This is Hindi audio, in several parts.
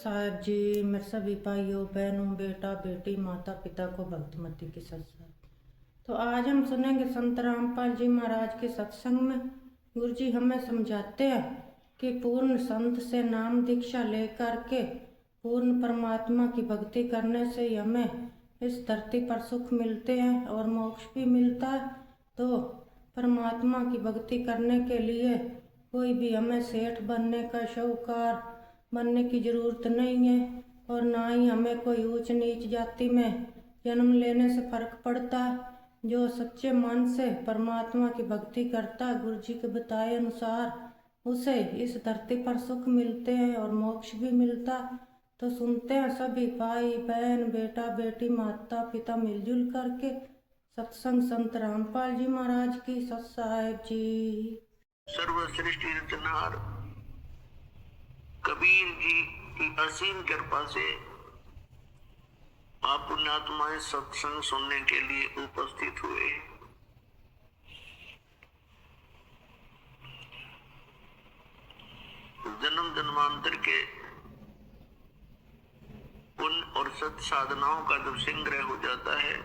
साहब जी, मेरे सभी भाइयों बहनों बेटा बेटी माता पिता को भक्तमती की सत्संग। तो आज हम सुनेंगे संत रामपाल जी महाराज के सत्संग में गुरु जी हमें समझाते हैं कि पूर्ण संत से नाम दीक्षा लेकर के पूर्ण परमात्मा की भक्ति करने से ही हमें इस धरती पर सुख मिलते हैं और मोक्ष भी मिलता है। तो परमात्मा की भक्ति करने के लिए कोई भी हमें सेठ बनने का शाहूकार बनने की जरूरत नहीं है और ना ही हमें कोई ऊंच नीच जाति में जन्म लेने से फर्क पड़ता है। जो सच्चे मन से परमात्मा की भक्ति करता है गुरु जी के बताए अनुसार उसे इस धरती पर सुख मिलते हैं और मोक्ष भी मिलता। तो सुनते हैं सभी भाई बहन बेटा बेटी माता पिता मिलजुल करके सत्संग संत रामपाल जी महाराज की सत साहेब जी। सर्वश्रेष्ठ रचनहार कबीर जी की असीम कृपा से आप पुण्यात्माएं सत्संग सुनने के लिए उपस्थित हुए। जन्म जन्मांतर के पुण्य और सत साधनाओं का जब संग्रह हो जाता है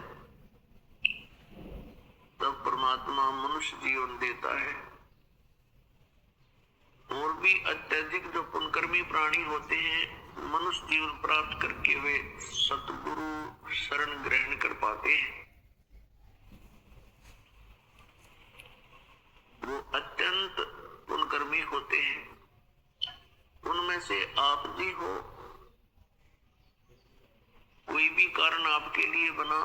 तब परमात्मा मनुष्य जीवन देता है। और भी अत्यधिक जो पुण्यकर्मी प्राणी होते हैं मनुष्य जीवन प्राप्त करके वे सतगुरु शरण ग्रहण कर पाते हैं। वो अत्यंत पुण्यकर्मी होते हैं। उनमें से आप भी हो। कोई भी कारण आपके लिए बना,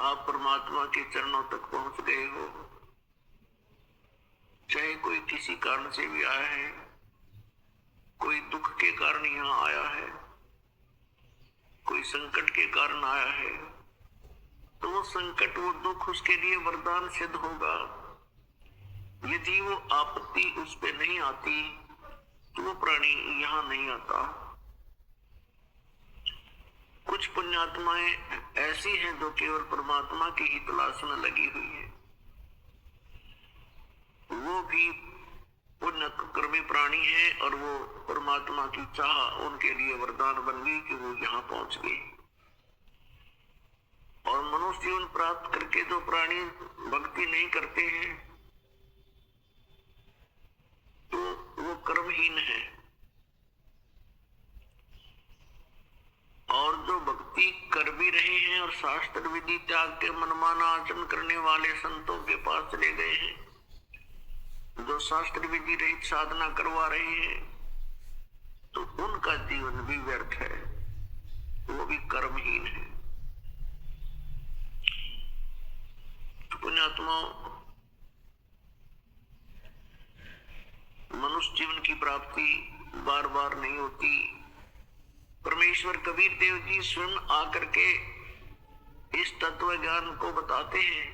आप परमात्मा के चरणों तक पहुंच गए हो। चाहे कोई किसी कारण से भी आया है, कोई दुख के कारण यहाँ आया है, कोई संकट के कारण आया है, तो वो संकट वो दुख उसके लिए वरदान सिद्ध होगा। यदि वो आपत्ति उस पे नहीं आती तो वो प्राणी यहाँ नहीं आता। कुछ पुण्यात्माएं ऐसी हैं जो केवल परमात्मा की ही तलाश में लगी हुई है। वो भी पुण्यकर्मी प्राणी है और वो परमात्मा की चाह उनके लिए वरदान बन गई कि वो यहाँ पहुंच गए। और मनुष्य जीवन प्राप्त करके जो प्राणी भक्ति नहीं करते हैं तो वो कर्महीन है। और जो भक्ति कर भी रहे हैं और शास्त्र विधि त्याग के मनमाना आचरण करने वाले संतों के पास चले गए हैं, जो शास्त्र विधि रहित साधना करवा रहे हैं, तो उनका जीवन भी व्यर्थ है, वो भी कर्महीन है। तो पुण्यात्माओं, मनुष्य जीवन की प्राप्ति बार बार नहीं होती। परमेश्वर कबीर देव जी स्वयं आकर के इस तत्व ज्ञान को बताते हैं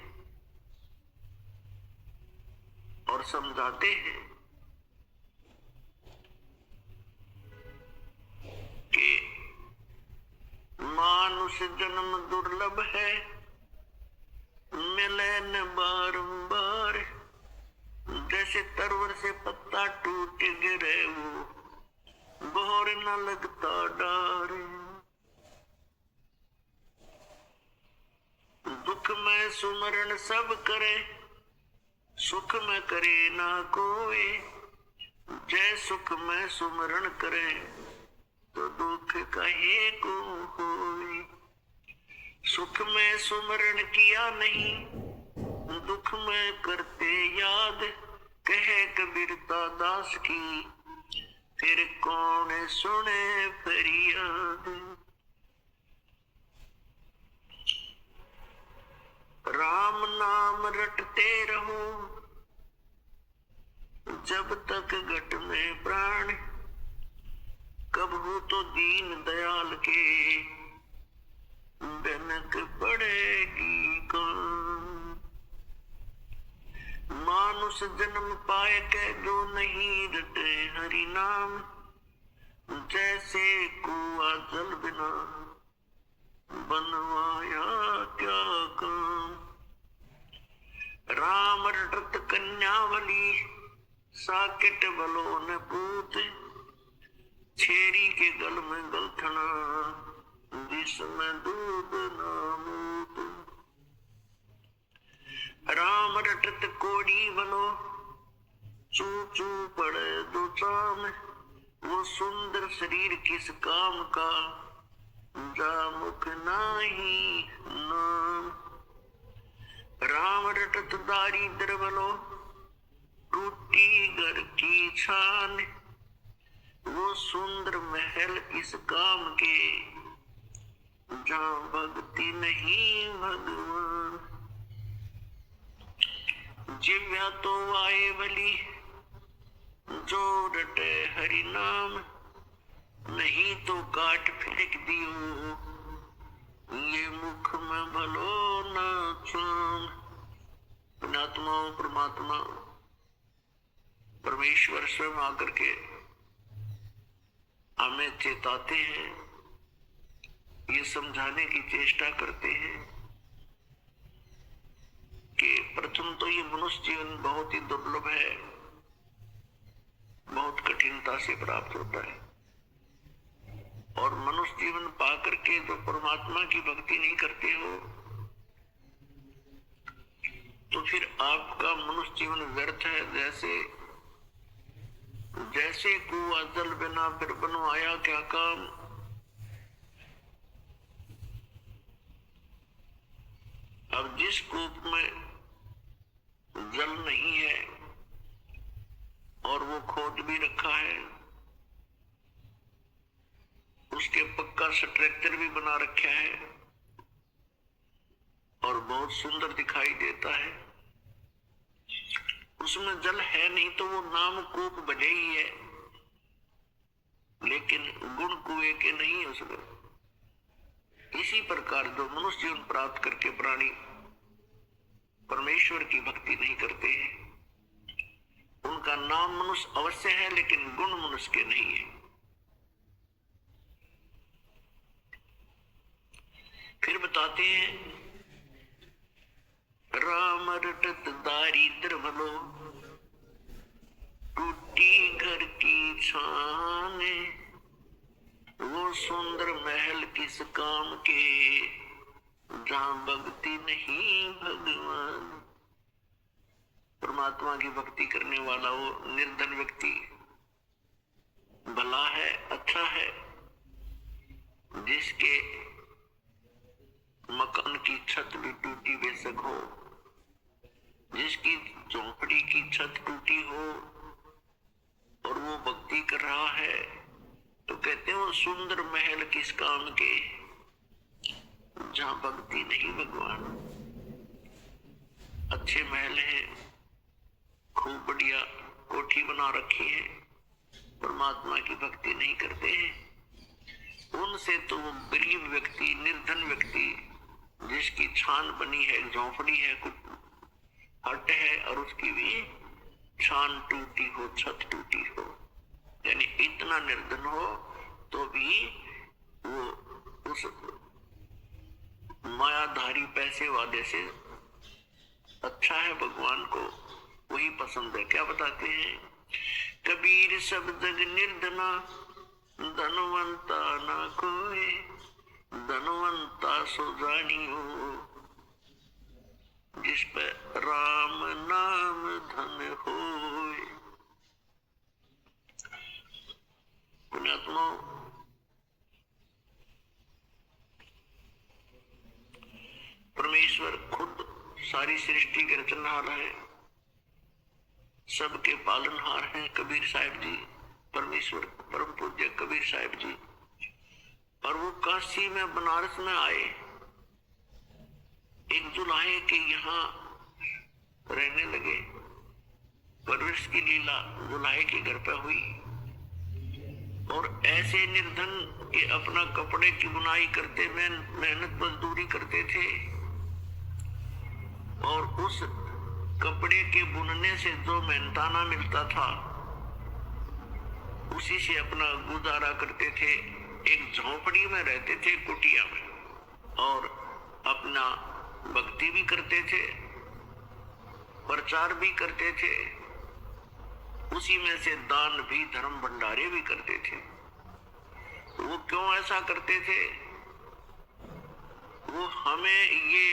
और समझाते हैं कि मानुष जन्म दुर्लभ है, मिले न बारंबार। जैसे तरवर से पत्ता टूट गिरे वो बोर न लगता डार। दुख में सुमरण सब करे, सुख में करे ना कोई। जय सुख में सुमरण करे तो दुख कहे को होई। सुख में सुमरण किया नहीं, दुख में करते याद। कहे कबीरता दास की, फिर कौन सुने फरियाद। राम नाम रटते रहो जब तक घट में प्राण। कब हो तो दीन दयाल के बनक पड़ेगी कौन। मानुष जन्म पाए के जो नहीं रटे हरि नाम। जैसे कुआ जल बिना बनवाया क्या काम। राम रटत कन्यावली साकेट बलो न पूत। छेरी के गल में गलथना, जिसमें दूध ना मूत। राम रटत कोड़ी बनो, चू चू पड़े दो चाम। वो सुंदर शरीर किस काम का, जा मुख नाही नाम। राम रटत दारिद्र बनो, टूटी घर की छान। वो सुंदर महल किस काम के, जहाँ भक्ति नहीं भगवान। जिव्या तो आए बली, जो रटे हरि नाम। नहीं तो काट फेंक दियो, ये मुख में भलो न छान। पुण्यात्मा परमात्मा परमेश्वर स्वयं आकर के हमें चेताते हैं, ये समझाने की चेष्टा करते हैं कि प्रथम तो ये मनुष्य जीवन बहुत ही दुर्लभ है, बहुत कठिनता से प्राप्त होता है। और मनुष्य जीवन पाकर के जो परमात्मा की भक्ति नहीं करते हो, तो फिर आपका मनुष्य जीवन व्यर्थ है। जैसे कुआं जल बिना फिर बनवाया क्या काम। अब जिस कूप में जल नहीं है और वो खोद भी रखा है, उसके पक्का स्ट्रक्चर भी बना रखा है और बहुत सुंदर दिखाई देता है, उसमें जल है नहीं तो वो नाम कूप बजे ही है, लेकिन गुण कुएं के नहीं है उसमें। इसी प्रकार जो मनुष्य जीवन प्राप्त करके प्राणी परमेश्वर की भक्ति नहीं करते हैं, उनका नाम मनुष्य अवश्य है लेकिन गुण मनुष्य के नहीं है। फिर बताते हैं, राम रटत दारिद्र भलो, टूटी घर की छाने। वो सुंदर महल किस काम के, जहां भक्ति नहीं भगवान। परमात्मा की भक्ति करने वाला वो निर्धन व्यक्ति भला है, अच्छा है, जिसके मकान की छत भी टूटी बेशक हो, जिसकी झोंपड़ी की छत टूटी हो और वो भक्ति कर रहा है, तो कहते हैं वो सुंदर महल किस काम के, जहां भक्ति नहीं भगवान। अच्छे महल हैं, खूब बढ़िया कोठी बना रखी है, परमात्मा की भक्ति नहीं करते हैं। उनसे तो वो गरीब व्यक्ति, निर्धन व्यक्ति, जिसकी छान बनी है, झोंपड़ी है, कुछ हट है और उसकी भी छान टूटी हो, छत टूटी हो, यानी इतना निर्धन हो तो भी वो उस मायाधारी पैसे वाले से अच्छा है, भगवान को वही पसंद है। क्या बताते हैं, कबीर सब जग निर्धना, धनवंता ना कोई, धनवंता सो जानियो, जिस पर राम नाम धन होए। पुण्यात्मा, परमेश्वर खुद सारी सृष्टि के रचनहार है, सबके पालनहार हैं कबीर साहिब जी, परमेश्वर परम पूज्य कबीर साहिब जी। और वो काशी में, बनारस में आए, एक जुलाहे के यहाँ रहने लगे। परवरिश की लीला जुलाहे के घर पे हुई और ऐसे निर्धन के अपना कपड़े की बुनाई करते, मेहनत मजदूरी करते थे और उस कपड़े के बुनने से जो मेहनताना मिलता था उसी से अपना गुजारा करते थे। एक झोंपड़ी में रहते थे, कुटिया में, और अपना भक्ति भी करते थे, प्रचार भी करते थे, उसी में से दान भी, धर्म भंडारे भी करते थे। वो क्यों ऐसा करते थे? वो हमें ये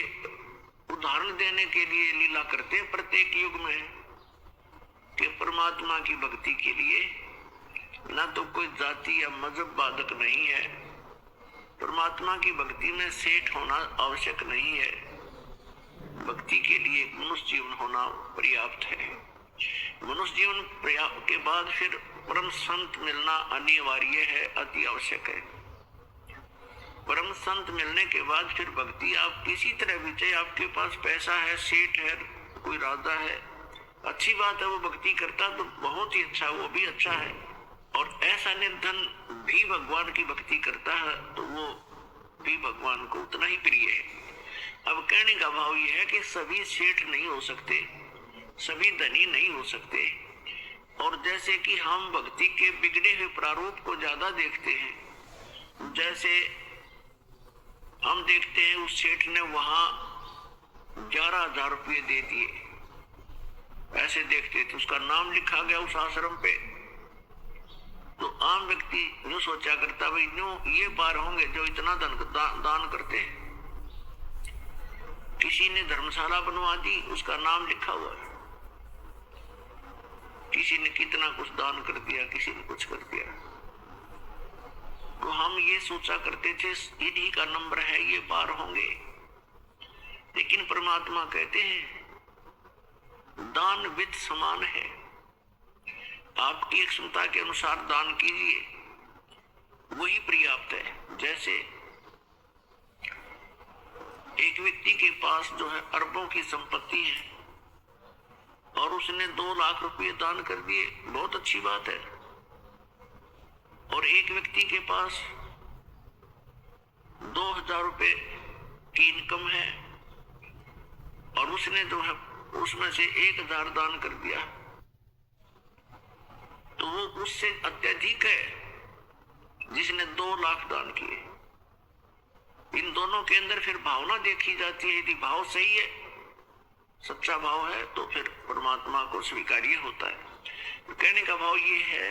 उदाहरण देने के लिए लीला करते हैं प्रत्येक युग में कि परमात्मा की भक्ति के लिए ना तो कोई जाति या मजहब बाधक नहीं है, परमात्मा की भक्ति में सेठ होना आवश्यक नहीं है, भक्ति के लिए मनुष्य जीवन होना पर्याप्त है। मनुष्य जीवन के बाद फिर परम संत मिलना अनिवार्य है, अति आवश्यक है। परम संत मिलने के बाद फिर भक्ति आप किसी तरह भी, चाहे आपके पास पैसा है, सेठ है, कोई राजा है, अच्छी बात है, वो भक्ति करता तो बहुत ही अच्छा, वो भी अच्छा है। और ऐसा निर्धन भी भगवान की भक्ति करता है तो वो भी भगवान को उतना ही प्रिय है। अब कहने का भाव यह है कि सभी सेठ नहीं हो सकते, सभी धनी नहीं हो सकते। और जैसे कि हम भक्ति के बिगड़े हुए प्रारूप को ज्यादा देखते हैं, जैसे हम देखते हैं उस सेठ ने वहां 11,000 रुपये दे दिए, ऐसे देखते थे, उसका नाम लिखा गया उस आश्रम पे, तो आम व्यक्ति जो सोचा करता भाई न्यू ये पार होंगे जो इतना दान करते हैं। किसी ने धर्मशाला बनवा दी, उसका नाम लिखा हुआ है, किसी ने कितना कुछ दान कर दिया, किसी ने कुछ कर दिया, तो हम ये सोचा करते थे इन्हीं का नंबर है, ये पार होंगे। लेकिन परमात्मा कहते हैं दान वित्त समान है, आपकी क्षमता के अनुसार दान कीजिए, वही पर्याप्त है। जैसे एक व्यक्ति के पास जो है अरबों की संपत्ति है और उसने 2 लाख रुपए दान कर दिए, बहुत अच्छी बात है। और एक व्यक्ति के पास 2,000 रुपए की इनकम है और उसने जो है उसमें से 1,000 दान कर दिया, तो वो उससे अत्यधिक है जिसने 2 लाख दान किए। इन दोनों के अंदर फिर भावना देखी जाती है, यदि भाव सही है, सच्चा भाव है, तो फिर परमात्मा को स्वीकार्य होता है। तो कहने का भाव ये है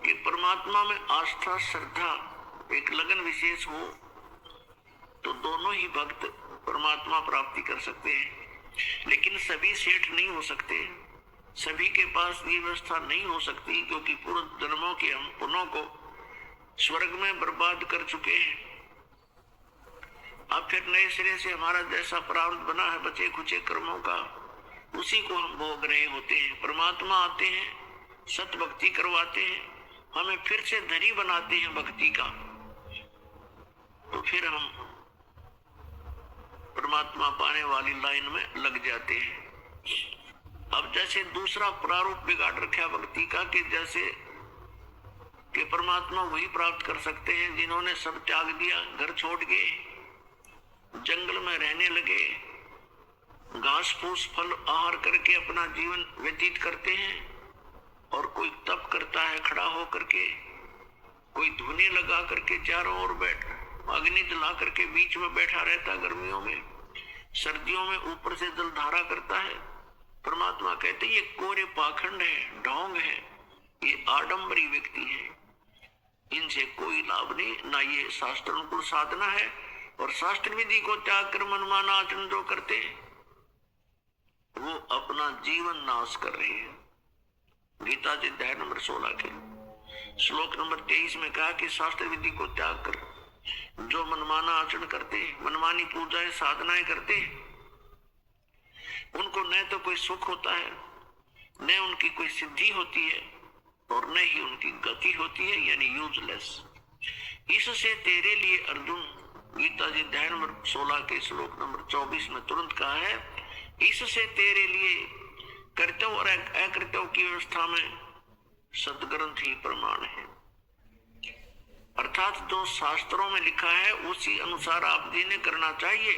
कि परमात्मा में आस्था, श्रद्धा, एक लगन विशेष हो तो दोनों ही भक्त परमात्मा प्राप्ति कर सकते हैं। लेकिन सभी सेठ नहीं हो सकते, सभी के पास ये व्यवस्था नहीं हो सकती, क्योंकि पूर्व जन्मों के हम पुण्यों को स्वर्ग में बर्बाद कर चुके हैं। अब फिर नए सिरे से हमारा जैसा प्रारब्ध बना है बचे खुचे कर्मों का, उसी को हम भोग रहे होते हैं। परमात्मा आते हैं, सत भक्ति करवाते हैं, हमें फिर से धनी बनाते हैं भक्ति का, तो फिर हम परमात्मा पाने वाली लाइन में लग जाते हैं। अब जैसे दूसरा प्रारूप बिगाड़ रखा भक्ति का कि जैसे कि परमात्मा वही प्राप्त कर सकते हैं जिन्होंने सब त्याग दिया, घर छोड़ के जंगल में रहने लगे, घास फूस फल आहार करके अपना जीवन व्यतीत करते हैं। और कोई तप करता है खड़ा होकर के, कोई धुनी लगा करके चारों ओर अग्नि जला करके बीच में बैठा रहता, गर्मियों में, सर्दियों में ऊपर से जलधारा करता है। परमात्मा कहते ये कोरे पाखंड है, ढोंग है, ये आडंबरी व्यक्ति है, इनसे कोई लाभ नहीं, ना ये शास्त्र अनुकूल साधना है। और शास्त्र विधि को त्याग कर मनमाना आचरण जो करते हैं वो अपना जीवन नाश कर रहे हैं। गीता जी अध्याय नंबर 16 के श्लोक नंबर 23 में कहा कि शास्त्र विधि को त्याग कर जो मनमाना आचरण करते हैं, मनमानी पूजाएं साधनाएं करते हैं, उनको न तो कोई सुख होता है, न उनकी कोई सिद्धि होती है और न ही उनकी गति होती है, यानी यूजलेस। इससे तेरे लिए अर्जुन, गीता जी अध्याय नंबर 16 के श्लोक नंबर 24 में तुरंत कहा है, इससे तेरे लिए कर्तव्य और अकर्तव्य की व्यवस्था में सदग्रंथ ही प्रमाण है। अर्थात जो शास्त्रों में लिखा है उसी अनुसार आप जी ने करना चाहिए।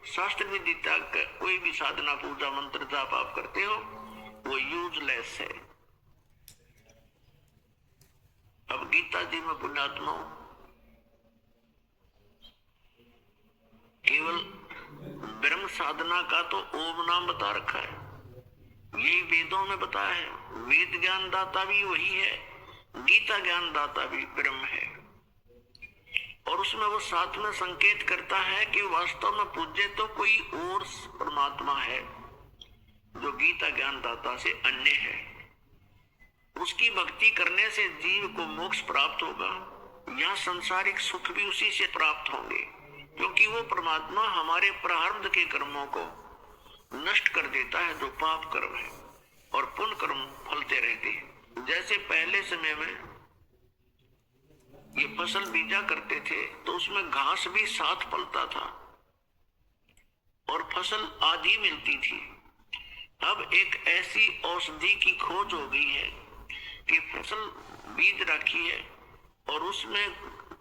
शास्त्र विधि त्याग कर कोई भी साधना पूजा मंत्र जाप आप करते हो वो यूजलेस है। अब गीता जी में पुण्यात्माओं केवल ब्रह्म साधना का तो ओम नाम बता रखा है, यही वेदों में बताया है। वेद ज्ञान दाता भी वही है, गीता ज्ञान दाता भी ब्रह्म है। और उसमें वो साथ में संकेत करता है कि वास्तव में पूज्य तो कोई और परमात्मा है जो गीता ज्ञान दाता से अन्य है। उसकी भक्ति करने से जीव को मोक्ष प्राप्त होगा, यहाँ सांसारिक सुख भी उसी से प्राप्त होंगे, क्योंकि वो परमात्मा हमारे प्रारब्ध के कर्मों को नष्ट कर देता है जो पाप कर्म है, और पुण्य कर्म फलते रहते हैं। जैसे पहले समय में ये फसल बीजा करते थे तो उसमें घास भी साथ फलता था और फसल आधी मिलती थी। अब एक ऐसी औषधि की खोज हो गई है कि फसल बीज रखी है और उसमें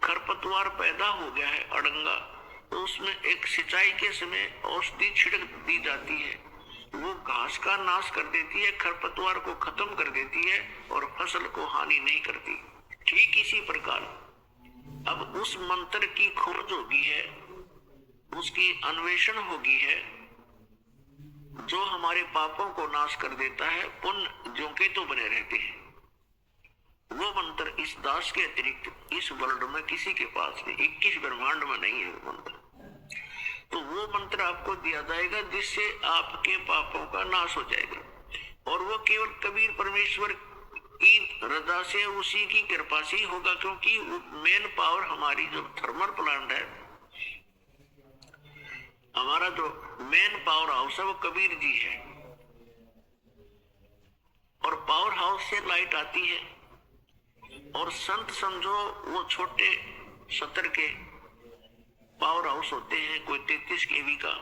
खरपतवार पैदा हो गया है, अड़ंगा, तो उसमें एक सिंचाई के समय औषधि छिड़क दी जाती है, वो घास का नाश कर देती है, खरपतवार को खत्म कर देती है और फसल को हानि नहीं करती। ठीक इसी प्रकार अब उस मंत्र की खोज होगी है, उसकी अन्वेषण होगी है, जो हमारे पापों को नाश कर देता है, पुण्य ज्यों के तो बने रहते हैं। वो मंत्र इस दास के अतिरिक्त इस वर्ल्ड में किसी के पास नहीं, 21 ब्रह्मांड में नहीं है वो मंत्र। तो वो मंत्र आपको दिया जाएगा जिससे आपके पापों का नाश हो जाएगा, और वो केवल कबीर परमेश्वर की रजा से, उसी की कृपा से ही होगा, क्योंकि मेन पावर हमारी जो थर्मल प्लांट है, हमारा जो मेन पावर हाउस है वो कबीर जी है, और पावर हाउस से लाइट आती है। और संत समझो वो छोटे सतर के पावर हाउस होते हैं, कोई 33 केवी का,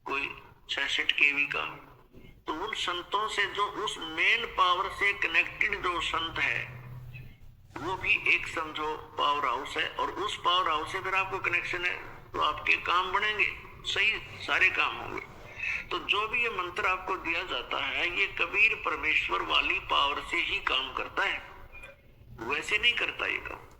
कोई 66 केवी का, तो उन संतों से जो उस मेन पावर से कनेक्टेड जो संत है वो भी एक समझो पावर हाउस है, और उस पावर हाउस से फिर आपको कनेक्शन है तो आपके काम बनेंगे, सही सारे काम होंगे। तो जो भी ये मंत्र आपको दिया जाता है ये कबीर परमेश्वर वाली पावर से ही काम करता है, वैसे नहीं करता ये काम।